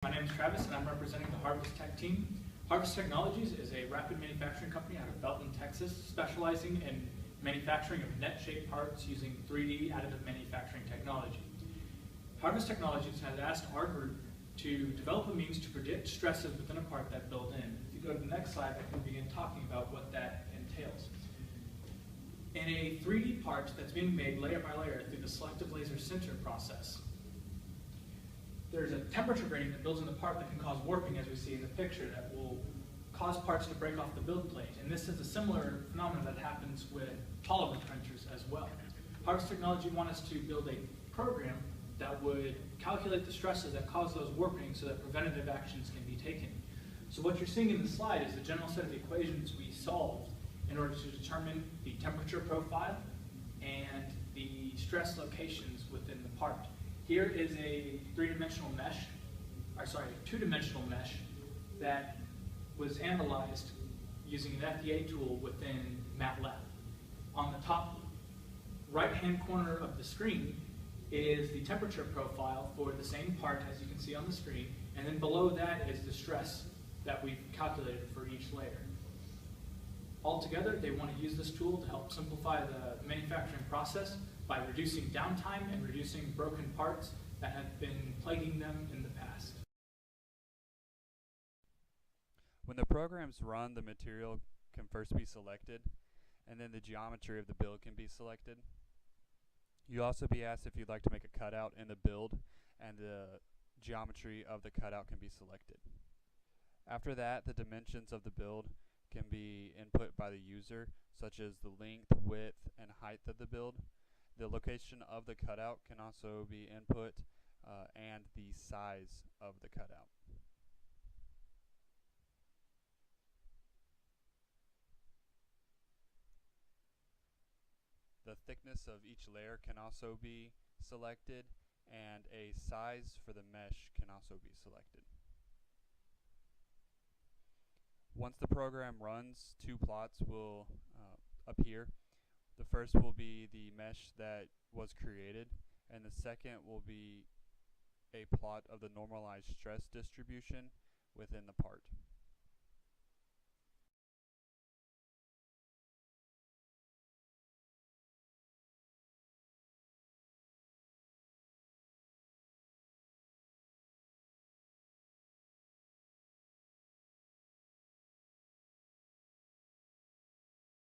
My name is Travis, and I'm representing the Harvest Tech team. Harvest Technologies is a rapid manufacturing company out of Belton, Texas, specializing in manufacturing of net-shaped parts using 3D additive manufacturing technology. Harvest Technologies has asked our group to develop a means to predict stresses within a part that build in. If you go to the next slide, I can begin talking about what that entails. In a 3D part that's being made layer by layer through the selective laser sinter process, there's a temperature gradient that builds in the part that can cause warping, as we see in the picture, that will cause parts to break off the build plate. And this is a similar phenomenon that happens with polymer printers as well. Harvest Technology wants us to build a program that would calculate the stresses that cause those warpings so that preventative actions can be taken. So what you're seeing in the slide is the general set of equations we solved in order to determine the temperature profile and the stress locations within the part. Here is a two-dimensional mesh that was analyzed using an FDA tool within MATLAB. On the top right-hand corner of the screen is the temperature profile for the same part as you can see on the screen, and then below that is the stress that we've calculated for each layer. Altogether, they want to use this tool to help simplify the manufacturing process by reducing downtime and reducing broken parts that have been plaguing them in the past. When the programs run, the material can first be selected, and then the geometry of the build can be selected. You'll also be asked if you'd like to make a cutout in the build, and the geometry of the cutout can be selected. After that, the dimensions of the build can be input by the user, such as the length, width, and height of the build. The location of the cutout can also be input, and the size of the cutout. The thickness of each layer can also be selected, and a size for the mesh can also be selected. Once the program runs, two plots will appear. The first will be the mesh that was created, and the second will be a plot of the normalized stress distribution within the part.